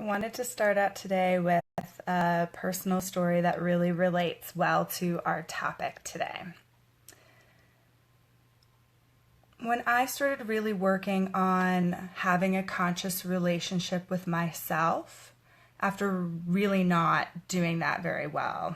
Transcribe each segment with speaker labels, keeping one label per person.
Speaker 1: I wanted to start out today with a personal story that really relates well to our topic today. When I started really working on having a conscious relationship with myself, after really not doing that very well,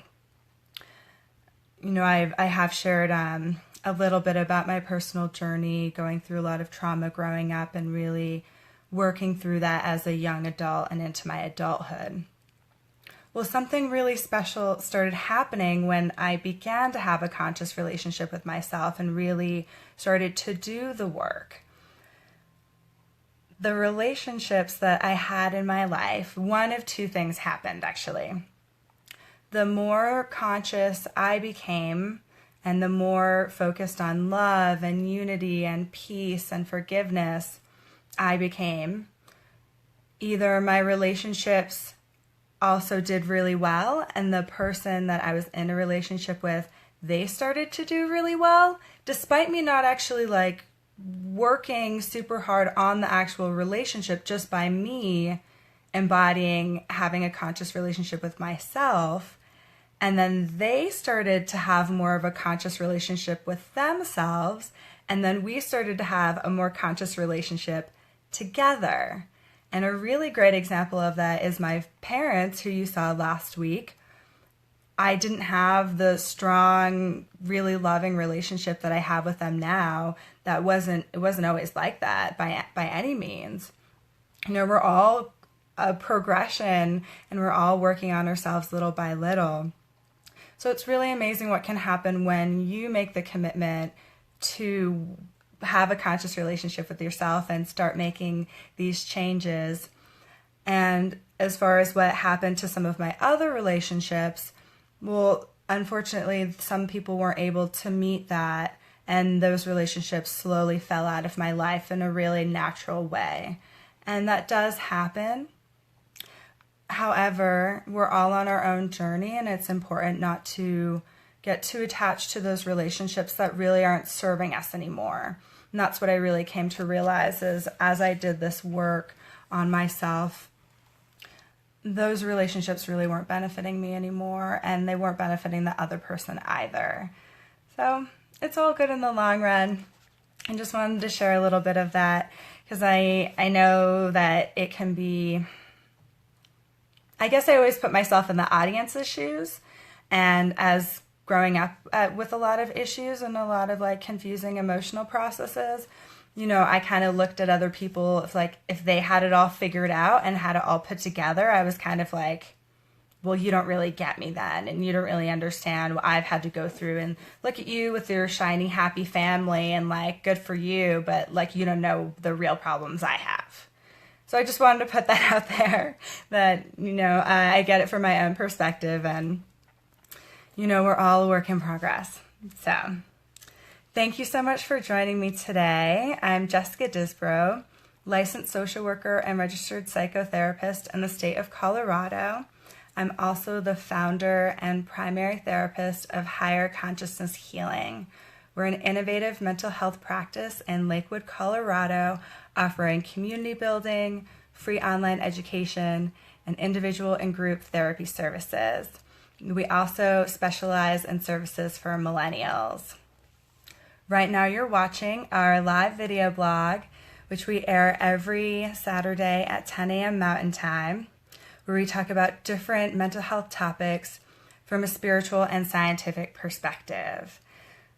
Speaker 1: I have shared a little bit about my personal journey, going through a lot of trauma growing up and really working through that as a young adult and into my adulthood. Well, something really special started happening when I began to have a conscious relationship with myself and really started to do the work. The relationships that I had in my life, one of two things happened actually. The more conscious I became and the more focused on love and unity and peace and forgiveness I became, either my relationships also did really well and the person that I was in a relationship with, they started to do really well, despite me not actually working super hard on the actual relationship, just by me embodying having a conscious relationship with myself. And then they started to have more of a conscious relationship with themselves. And then we started to have a more conscious relationship together. And a really great example of that is my parents, who you saw last week. I didn't have the strong, really loving relationship that I have with them now. It wasn't always like that by any means. We're all a progression and we're all working on ourselves little by little. So it's really amazing what can happen when you make the commitment to have a conscious relationship with yourself and start making these changes. And as far as what happened to some of my other relationships, well, unfortunately, some people weren't able to meet that, and those relationships slowly fell out of my life in a really natural way. And that does happen. However, we're all on our own journey, and it's important not to get too attached to those relationships that really aren't serving us anymore. And that's what I really came to realize is as I did this work on myself, those relationships really weren't benefiting me anymore, and they weren't benefiting the other person either. So it's all good in the long run. I just wanted to share a little bit of that because I know that it can be, I guess I always put myself in the audience's shoes, and as growing up with a lot of issues and a lot of confusing emotional processes, I kind of looked at other people if they had it all figured out and had it all put together. I was kind of like, well, you don't really get me then, and you don't really understand what I've had to go through, and look at you with your shiny, happy family, and good for you, but you don't know the real problems I have. So I just wanted to put that out there that, I get it from my own perspective, and we're all a work in progress. So thank you so much for joining me today. I'm Jessica Disbrow, licensed social worker and registered psychotherapist in the state of Colorado. I'm also the founder and primary therapist of Higher Consciousness Healing. We're an innovative mental health practice in Lakewood, Colorado, offering community building, free online education, and individual and group therapy services. We also specialize in services for millennials. Right now you're watching our live video blog, which we air every Saturday at 10 a.m. Mountain Time, where we talk about different mental health topics from a spiritual and scientific perspective.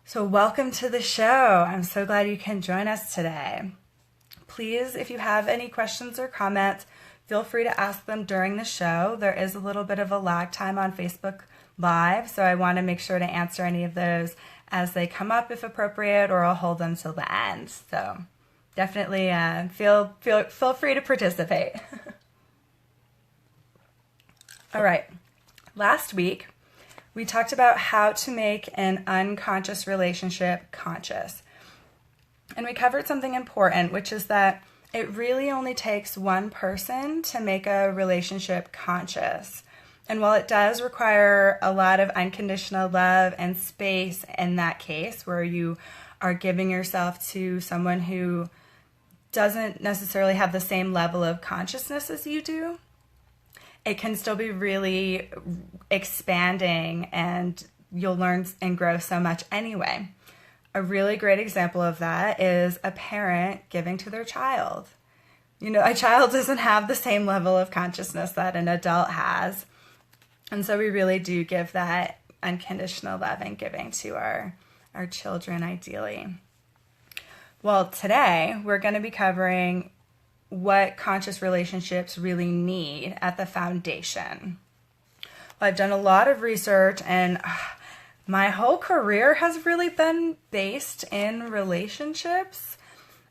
Speaker 1: So welcome to the show. I'm so glad you can join us today. Please, if you have any questions or comments, feel free to ask them during the show. There is a little bit of a lag time on Facebook Live, so I want to make sure to answer any of those as they come up if appropriate, or I'll hold them till the end. So definitely feel free to participate. All right. Last week, we talked about how to make an unconscious relationship conscious. And we covered something important, which is that it really only takes one person to make a relationship conscious. And while it does require a lot of unconditional love and space in that case, where you are giving yourself to someone who doesn't necessarily have the same level of consciousness as you do, it can still be really expanding, and you'll learn and grow so much anyway. A really great example of that is a parent giving to their child. You know, a child doesn't have the same level of consciousness that an adult has. And so we really do give that unconditional love and giving to our children, ideally. Well, today we're going to be covering what conscious relationships really need at the foundation. Well, I've done a lot of research, and my whole career has really been based in relationships.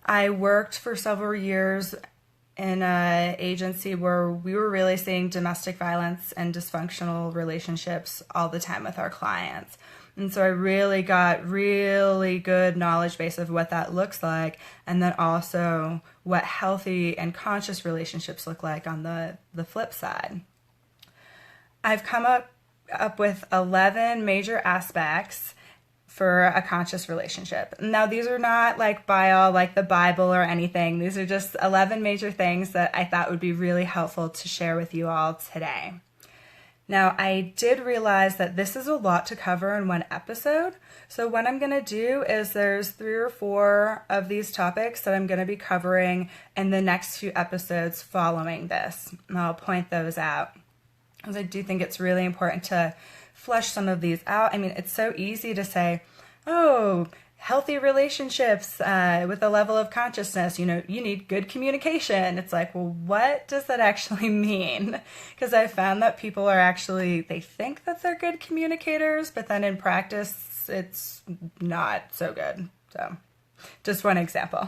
Speaker 1: I worked for several years in an agency where we were really seeing domestic violence and dysfunctional relationships all the time with our clients. And so I really got really good knowledge base of what that looks like, and then also what healthy and conscious relationships look like on the flip side. I've come up with 11 major aspects for a conscious relationship. Now, these are not like like the Bible or anything. These are just 11 major things that I thought would be really helpful to share with you all today. Now, I did realize that this is a lot to cover in one episode. So what I'm going to do is there's 3 or 4 of these topics that I'm going to be covering in the next few episodes following this. And I'll point those out, because I do think it's really important to flesh some of these out. I mean, it's so easy to say, oh, healthy relationships with a level of consciousness, you know, you need good communication. It's like, well, what does that actually mean? Because I found that people are actually, they think that they're good communicators, but then in practice, it's not so good. So just one example.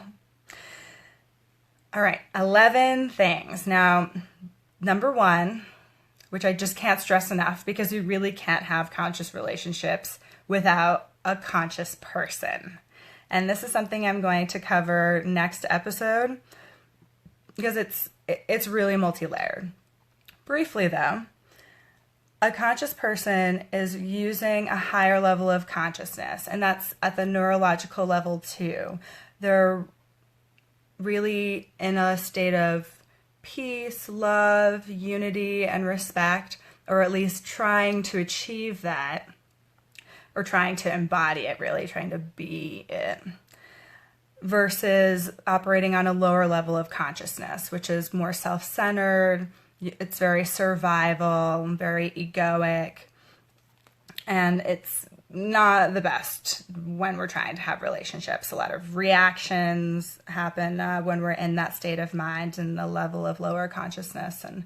Speaker 1: All right, 11 things. Now, number 1, which I just can't stress enough, because you really can't have conscious relationships without a conscious person. And this is something I'm going to cover next episode, because it's really multi-layered. Briefly though, a conscious person is using a higher level of consciousness, and that's at the neurological level too. They're really in a state of peace, love, unity, and respect, or at least trying to achieve that, or trying to embody it, really trying to be it, versus operating on a lower level of consciousness, which is more self-centered. It's very survival, very egoic, and it's not the best when we're trying to have relationships. A lot of reactions happen when we're in that state of mind and the level of lower consciousness, and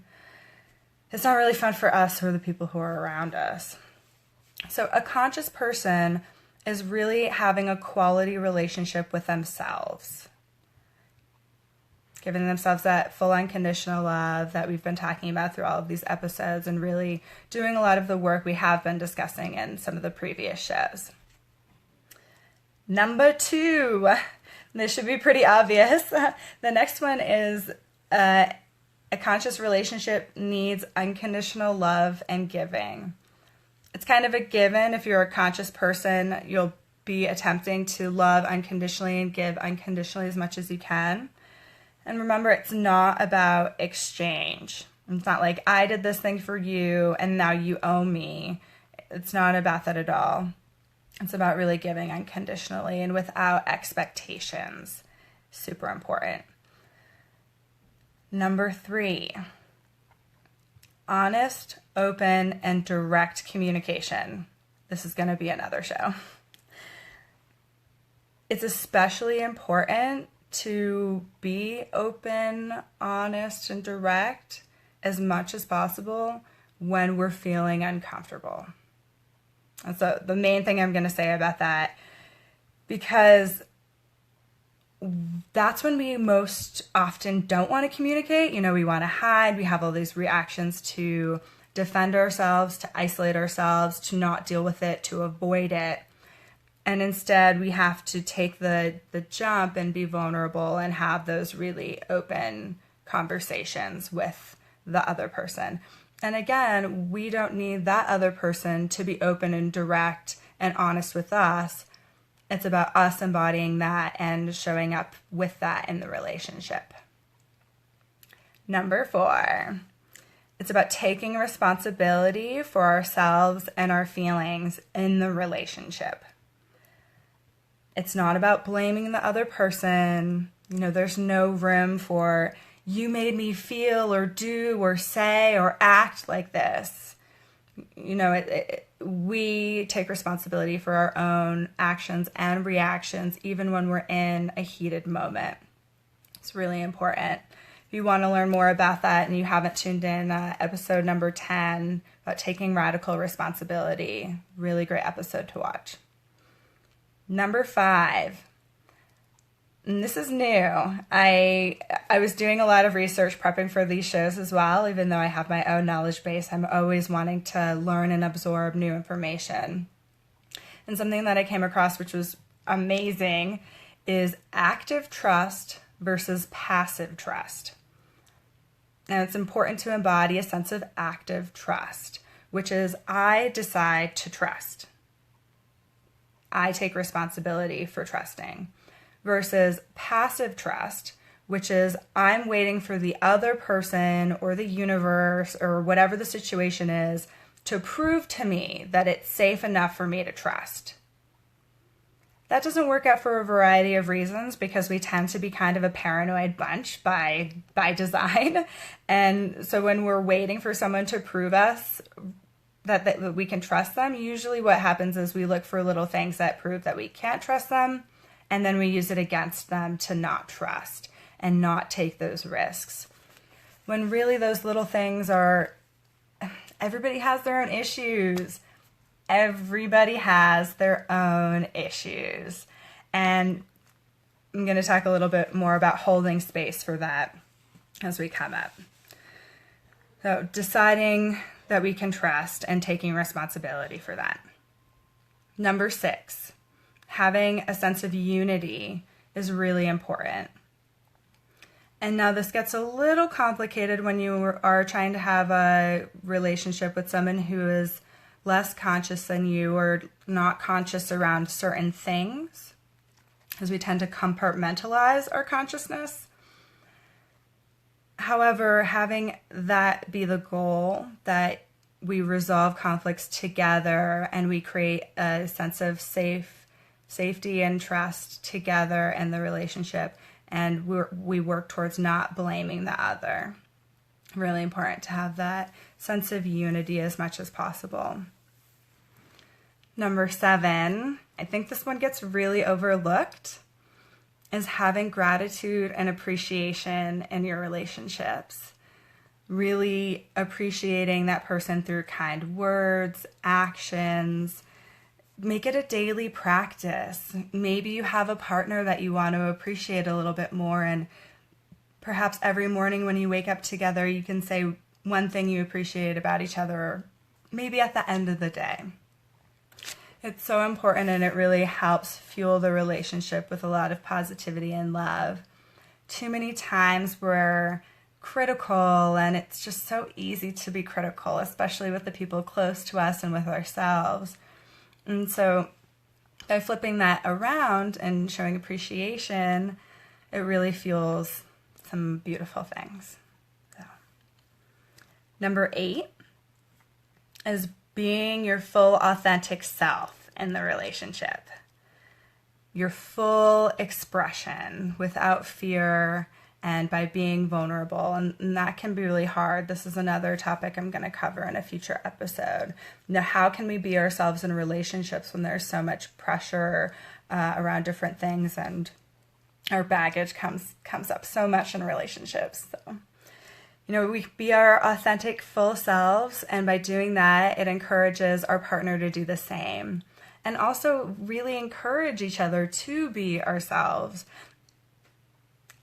Speaker 1: it's not really fun for us or the people who are around us. So a conscious person is really having a quality relationship with themselves, giving themselves that full unconditional love that we've been talking about through all of these episodes, and really doing a lot of the work we have been discussing in some of the previous shows. Number 2, this should be pretty obvious. The next one is a conscious relationship needs unconditional love and giving. It's kind of a given. If you're a conscious person, you'll be attempting to love unconditionally and give unconditionally as much as you can. And remember, it's not about exchange. It's not like, I did this thing for you and now you owe me. It's not about that at all. It's about really giving unconditionally and without expectations. Super important. Number 3, honest, open, and direct communication. This is going to be another show. It's especially important to be open, honest, and direct as much as possible when we're feeling uncomfortable. And so the main thing I'm going to say about that, because that's when we most often don't want to communicate. You know, we want to hide. We have all these reactions to defend ourselves, to isolate ourselves, to not deal with it, to avoid it. And instead, we have to take the jump and be vulnerable and have those really open conversations with the other person. And again, we don't need that other person to be open and direct and honest with us. It's about us embodying that and showing up with that in the relationship. Number 4 It's about taking responsibility for ourselves and our feelings in the relationship. It's not about blaming the other person. There's no room for, you made me feel or do or say or act like this. We take responsibility for our own actions and reactions, even when we're in a heated moment. It's really important. If you want to learn more about that and you haven't tuned in, episode number 10 about taking radical responsibility, really great episode to watch. Number 5, and this is new. I was doing a lot of research prepping for these shows as well. Even though I have my own knowledge base, I'm always wanting to learn and absorb new information. And something that I came across, which was amazing, is active trust versus passive trust. And it's important to embody a sense of active trust, which is I decide to trust. I take responsibility for trusting, versus passive trust, which is I'm waiting for the other person or the universe or whatever the situation is to prove to me that it's safe enough for me to trust. That doesn't work out for a variety of reasons, because we tend to be kind of a paranoid bunch by design. And so when we're waiting for someone to prove us that we can trust them, usually what happens is we look for little things that prove that we can't trust them, and then we use it against them to not trust and not take those risks. When really those little things are, everybody has their own issues. Everybody has their own issues. And I'm going to talk a little bit more about holding space for that as we come up. So deciding that we can trust and taking responsibility for that. Number 6, having a sense of unity is really important. And now this gets a little complicated when you are trying to have a relationship with someone who is less conscious than you or not conscious around certain things, because we tend to compartmentalize our consciousness. However, having that be the goal, that we resolve conflicts together and we create a sense of safety and trust together in the relationship, and we work towards not blaming the other. Really important to have that sense of unity as much as possible. Number 7, I think this one gets really overlooked, is having gratitude and appreciation in your relationships. Really appreciating that person through kind words, actions. Make it a daily practice. Maybe you have a partner that you want to appreciate a little bit more, and perhaps every morning when you wake up together, you can say one thing you appreciate about each other, maybe at the end of the day. It's so important, and it really helps fuel the relationship with a lot of positivity and love. Too many times we're critical, and it's just so easy to be critical, especially with the people close to us and with ourselves. And so by flipping that around and showing appreciation, it really fuels some beautiful things. So. Number 8 is being your full authentic self in the relationship. Your full expression without fear and by being vulnerable. And that can be really hard. This is another topic I'm going to cover in a future episode. Now, how can we be ourselves in relationships when there's so much pressure around different things, and our baggage comes up so much in relationships. So, we be our authentic full selves, and by doing that, it encourages our partner to do the same. And also really encourage each other to be ourselves.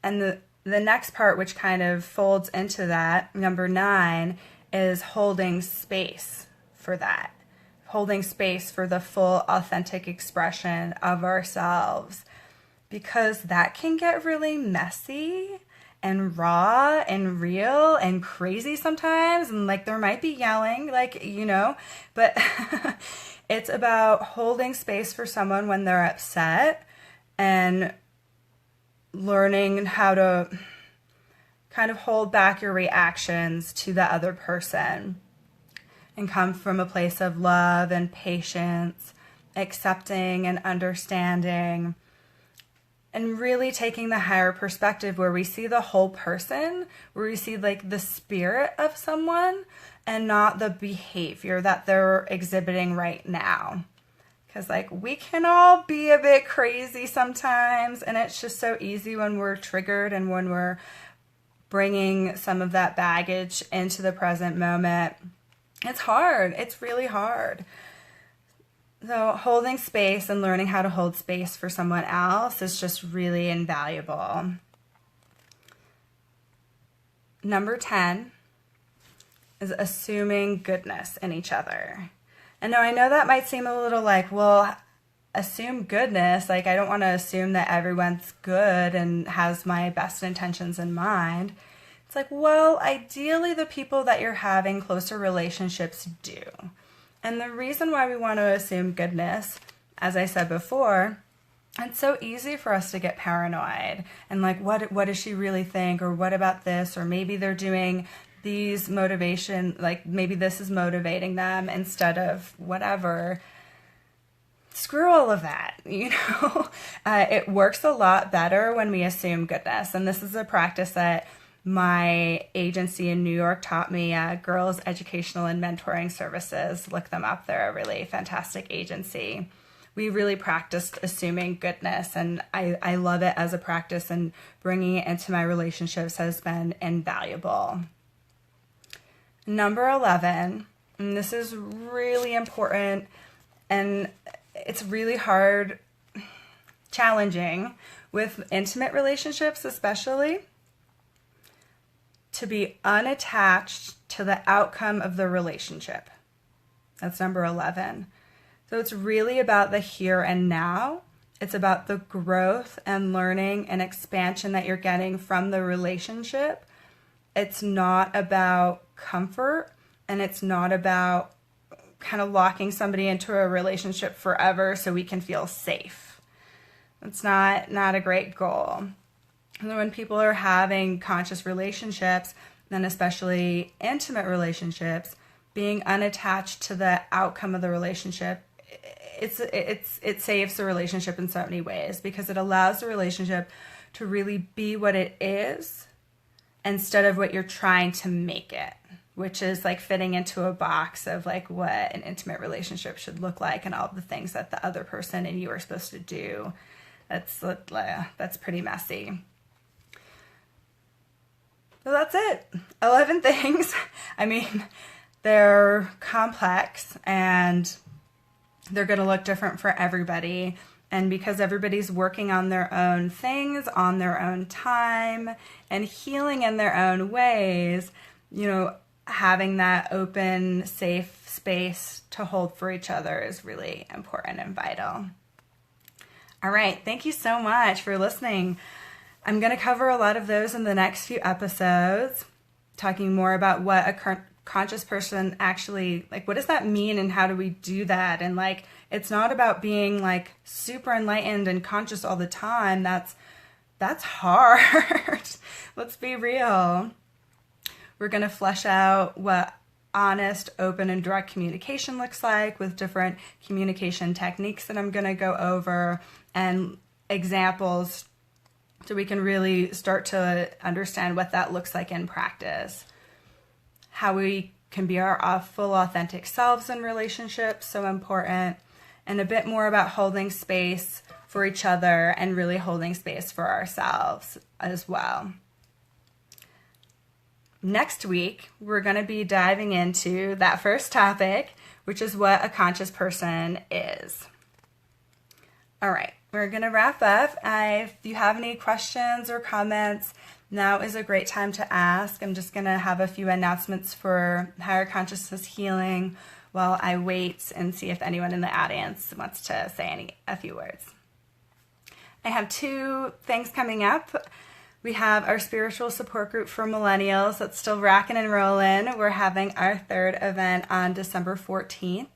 Speaker 1: And the next part, which kind of folds into that, number 9, is holding space for that. Holding space for the full authentic expression of ourselves. Because that can get really messy and raw and real and crazy sometimes. And there might be yelling, but it's about holding space for someone when they're upset and learning how to kind of hold back your reactions to the other person and come from a place of love and patience, accepting and understanding, and really taking the higher perspective where we see the whole person, where we see like the spirit of someone and not the behavior that they're exhibiting right now. Because like we can all be a bit crazy sometimes, and it's just so easy when we're triggered and when we're bringing some of that baggage into the present moment. It's hard. It's really hard. So holding space and learning how to hold space for someone else is just really invaluable. Number 10 is assuming goodness in each other. And now I know that might seem a little like, well, assume goodness. Like I don't want to assume that everyone's good and has my best intentions in mind. It's like, well, ideally the people that you're having closer relationships do. And the reason why we want to assume goodness, as I said before, it's so easy for us to get paranoid and like, what does she really think? Or what about this? Or maybe they're doing these motivation, like maybe this is motivating them instead of whatever. Screw all of that, you know? It works a lot better when we assume goodness. And this is a practice that my agency in New York taught me, Girls Educational and Mentoring Services. Look them up. They're a really fantastic agency. We really practiced assuming goodness, and I love it as a practice, and bringing it into my relationships has been invaluable. Number 11, and this is really important, and it's really hard, challenging with intimate relationships especially, to be unattached to the outcome of the relationship. That's number 11. So it's really about the here and now. It's about the growth and learning and expansion that you're getting from the relationship. It's not about comfort, and it's not about kind of locking somebody into a relationship forever so we can feel safe. It's not a great goal. And when people are having conscious relationships, and especially intimate relationships, being unattached to the outcome of the relationship, it saves the relationship in so many ways, because it allows the relationship to really be what it is instead of what you're trying to make it, which is like fitting into a box of like what an intimate relationship should look like and all the things that the other person and you are supposed to do. That's pretty messy. So that's it. 11 things. I mean, they're complex and they're going to look different for everybody. And because everybody's working on their own things, on their own time, and healing in their own ways, you know, having that open, safe space to hold for each other is really important and vital. All right. Thank you so much for listening. I'm going to cover a lot of those in the next few episodes, talking more about what a conscious person actually, like, what does that mean and how do we do that? And like, it's not about being like super enlightened and conscious all the time. That's hard. Let's be real. We're going to flesh out what honest, open, and direct communication looks like with different communication techniques that I'm going to go over and examples, so we can really start to understand what that looks like in practice. How we can be our full authentic selves in relationships, so important. And a bit more about holding space for each other and really holding space for ourselves as well. Next week, we're going to be diving into that first topic, which is what a conscious person is. All right. We're going to wrap up. If you have any questions or comments, now is a great time to ask. I'm just going to have a few announcements for Higher Consciousness Healing while I wait and see if anyone in the audience wants to say a few words. I have 2 things coming up. We have our spiritual support group for millennials that's still rocking and rolling. We're having our 3rd event on December 14th.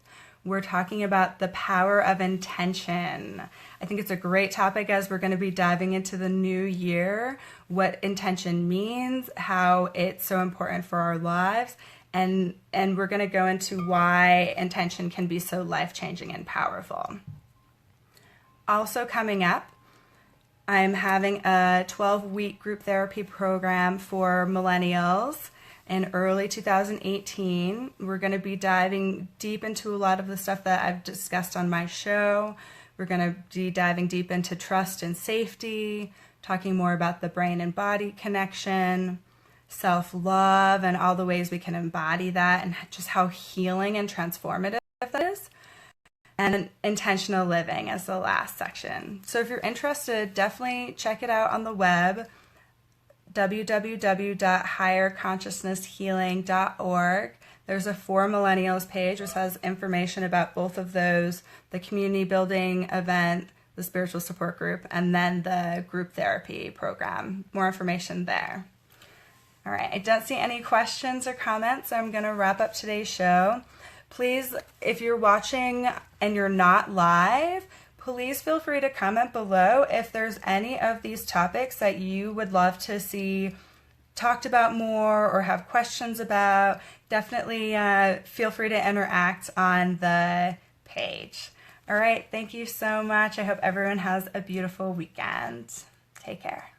Speaker 1: we're talking about the power of intention. I think it's a great topic as we're going to be diving into the new year, what intention means, how it's so important for our lives, and we're going to go into why intention can be so life-changing and powerful. Also coming up, I'm having a 12-week group therapy program for millennials in early 2018. We're going to be diving deep into a lot of the stuff that I've discussed on my show. We're going to be diving deep into trust and safety, talking more about the brain and body connection, self-love, and all the ways we can embody that, and just how healing and transformative that is. And intentional living as the last section. So if you're interested, definitely check it out on the web, www.higherconsciousnesshealing.org. There's a For Millennials page which has information about both of those, the community building event, the spiritual support group, and then the group therapy program. More information there. All right, I don't see any questions or comments, so I'm going to wrap up today's show. Please, if you're watching and you're not live, please feel free to comment below if there's any of these topics that you would love to see talked about more or have questions about. Definitely feel free to interact on the page. All right, thank you so much. I hope everyone has a beautiful weekend. Take care.